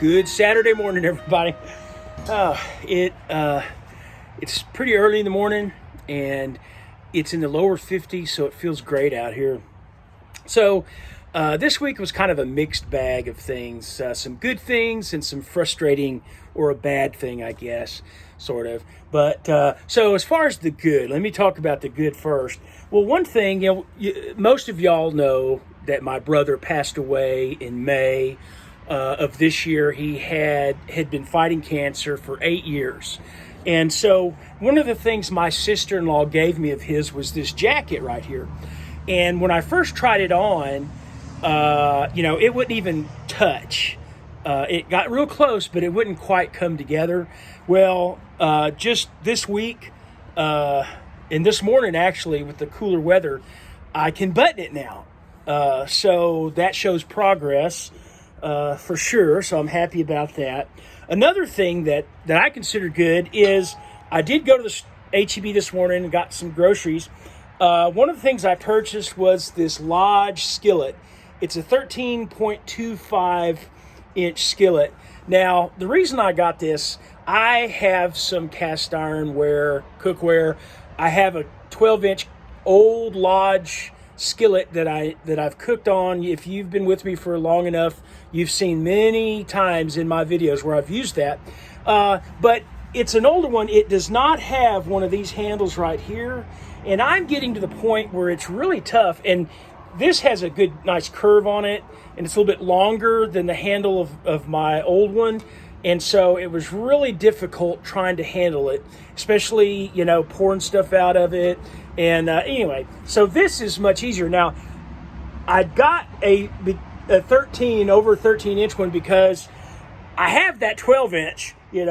Good Saturday morning, everybody. It's pretty early in the morning, and it's in the lower 50s, so it feels great out here. So this week was kind of a mixed bag of things, some good things and some frustrating or a bad thing, I guess, sort of. But so as far as the good, let me talk about the good first. Well, one thing, most of y'all know that my brother passed away in May of this year. He had been fighting cancer for 8 years. And so one of the things my sister-in-law gave me of his was this jacket right here. And when I first tried it on, it wouldn't even touch. It got real close, but it wouldn't quite come together. Well, just this week, and this morning actually, with the cooler weather, I can button it now. So that shows progress for sure. So I'm happy about that. Another thing that I consider good is I did go to the H-E-B this morning and got some groceries. One of the things I purchased was this Lodge skillet. It's a 13.25 inch skillet. Now, the reason I got this, I have some cast iron cookware. I have a 12-inch old Lodge skillet that I've cooked on. If you've been with me for long enough, you've seen many times in my videos where I've used that. But it's an older one. It does not have one of these handles right here. And I'm getting to the point where it's really tough. And this has a good, nice curve on it. And it's a little bit longer than the handle of my old one. And so it was really difficult trying to handle it, especially, pouring stuff out of it. And anyway, so this is much easier. Now, I got a 13-inch one because I have that 12-inch, and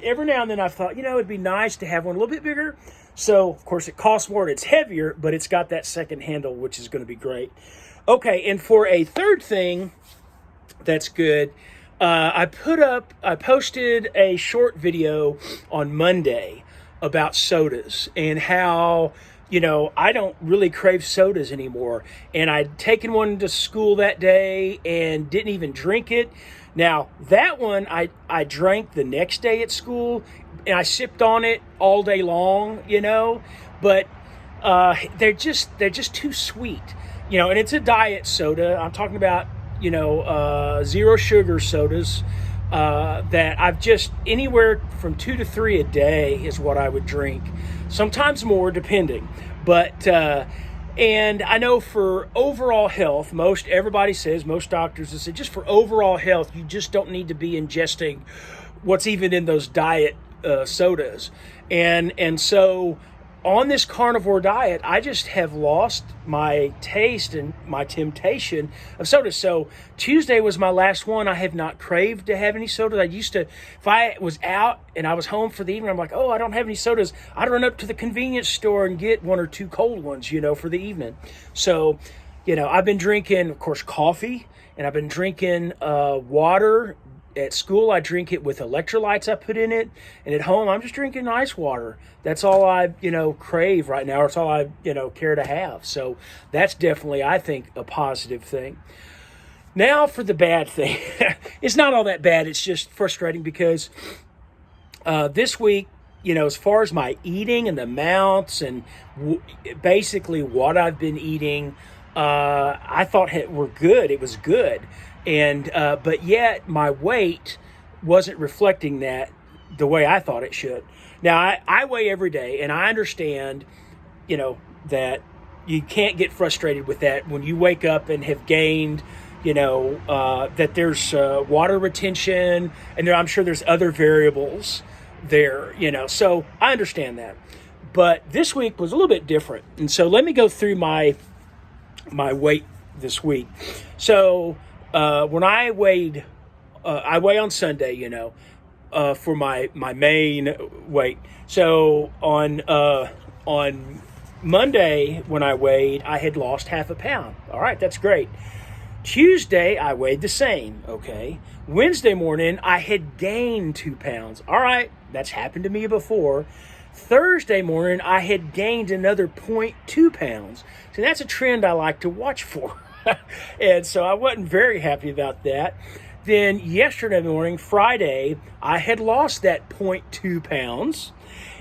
every now and then I've thought, it'd be nice to have one a little bit bigger. So, of course, it costs more and it's heavier, but it's got that second handle, which is going to be great. Okay, and for a third thing that's good, I posted a short video on Monday about sodas and how, I don't really crave sodas anymore. And I'd taken one to school that day and didn't even drink it. Now, that one I drank the next day at school, and I sipped on it all day long, but they're just too sweet, and it's a diet soda. I'm talking about, zero sugar sodas that I've just anywhere from 2 to 3 a day is what I would drink, sometimes more depending. But and I know for overall health, most doctors have said just for overall health, you just don't need to be ingesting what's even in those diet sodas. And so on this carnivore diet, I just have lost my taste and my temptation of soda. So Tuesday was my last one. I have not craved to have any sodas. I used to, if I was out and I was home for the evening, I'm like, I don't have any sodas. I'd run up to the convenience store and get 1 or 2 cold ones, for the evening. So, I've been drinking, of course, coffee, and I've been drinking water. At school, I drink it with electrolytes I put in it. And at home, I'm just drinking ice water. That's all I, crave right now. It's all I, care to have. So that's definitely, I think, a positive thing. Now for the bad thing. It's not all that bad. It's just frustrating because this week, as far as my eating and the amounts and basically what I've been eating, I thought were good. It was good. And but yet my weight wasn't reflecting that the way I thought it should. Now I weigh every day, and I understand, that you can't get frustrated with that when you wake up and have gained, that there's water retention, and I'm sure there's other variables there, So I understand that, but this week was a little bit different, and so let me go through my weight this week. So. When I weigh on Sunday, for my main weight. So on Monday when I weighed, I had lost half a pound. All right, that's great. Tuesday, I weighed the same. Okay. Wednesday morning, I had gained 2 pounds. All right, that's happened to me before. Thursday morning, I had gained another 0.2 pounds. So that's a trend I like to watch for. And so I wasn't very happy about that. Then yesterday morning, Friday, I had lost that 0.2 pounds.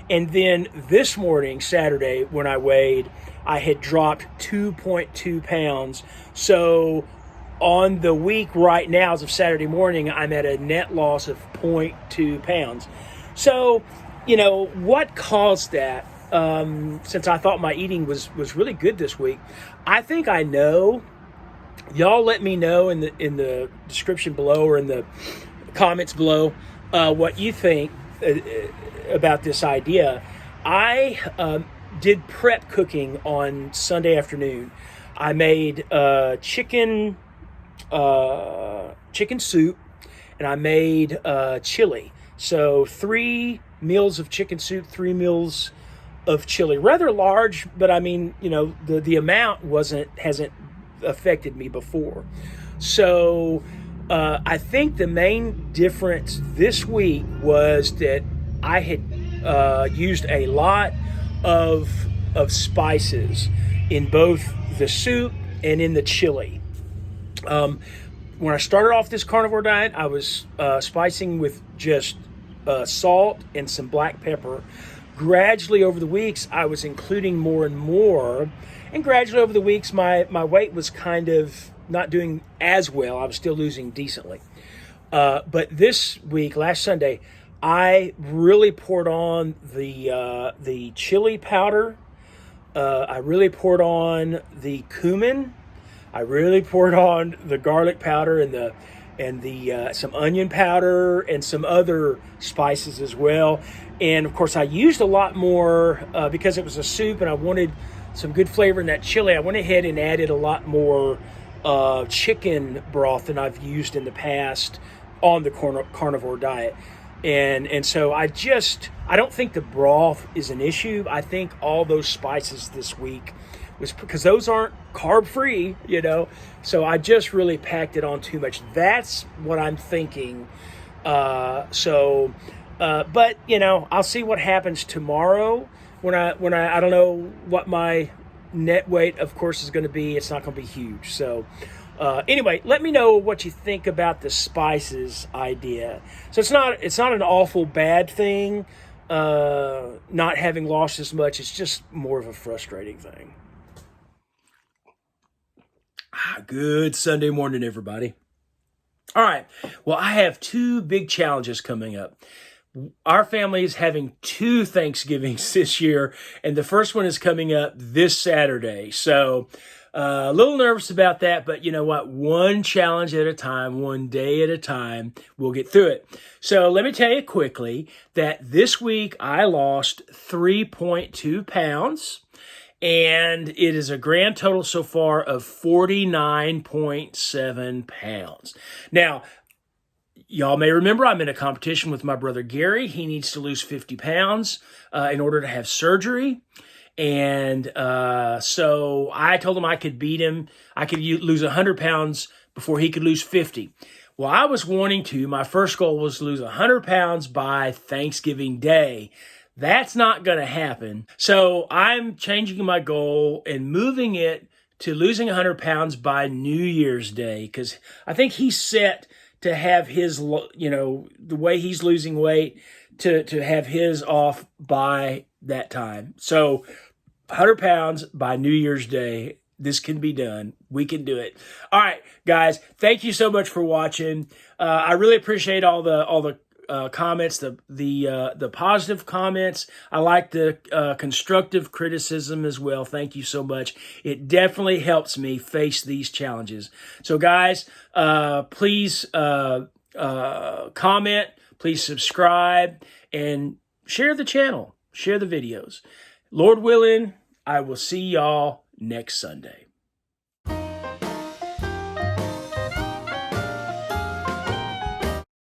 And then this morning, Saturday, when I weighed, I had dropped 2.2 pounds. So on the week right now, as of Saturday morning, I'm at a net loss of 0.2 pounds. So, what caused that? Since I thought my eating was really good this week, I think I know. Y'all let me know in the description below or in the comments below what you think about this idea. I did prep cooking on Sunday afternoon. I made chicken soup, and I made chili. So 3 meals of chicken soup, 3 meals of chili. Rather large, but I mean, the amount hasn't affected me before. So I think the main difference this week was that I had used a lot of spices in both the soup and in the chili. When I started off this carnivore diet, I was spicing with just salt and some black pepper. Gradually over the weeks, I was including more and more. And gradually over the weeks, my weight was kind of not doing as well. I was still losing decently. But this week, last Sunday, I really poured on the chili powder. I really poured on the cumin. I really poured on the garlic powder and the some onion powder and some other spices as well. And of course, I used a lot more because it was a soup and I wanted some good flavor in that chili. I went ahead and added a lot more chicken broth than I've used in the past on the carnivore diet. And so I don't think the broth is an issue. I think all those spices this week was because those aren't carb free, so I just really packed it on too much. That's what I'm thinking. But I'll see what happens tomorrow when I don't know what my net weight, of course, is going to be. It's not going to be huge. So anyway, let me know what you think about the spices idea. So it's not an awful bad thing, not having lost as much. It's just more of a frustrating thing. Good Sunday morning, everybody. All right. Well, I have 2 big challenges coming up. Our family is having 2 Thanksgivings this year, and the first one is coming up this Saturday. So a little nervous about that, but you know what? One challenge at a time, one day at a time, we'll get through it. So let me tell you quickly that this week I lost 3.2 pounds. And it is a grand total so far of 49.7 pounds. Now, y'all may remember I'm in a competition with my brother Gary. He needs to lose 50 pounds in order to have surgery. And so I told him I could beat him. I could lose 100 pounds before he could lose 50. Well, I was wanting to. My first goal was to lose 100 pounds by Thanksgiving Day. That's not going to happen. So I'm changing my goal and moving it to losing 100 pounds by New Year's Day, because I think he's set to have his, the way he's losing weight, to have his off by that time. So 100 pounds by New Year's Day. This can be done. We can do it. All right, guys, thank you so much for watching. I really appreciate all the comments, the positive comments. I like the constructive criticism as well. Thank you so much. It definitely helps me face these challenges. So guys, please comment, please subscribe, and share the channel, share the videos. Lord willing, I will see y'all next Sunday.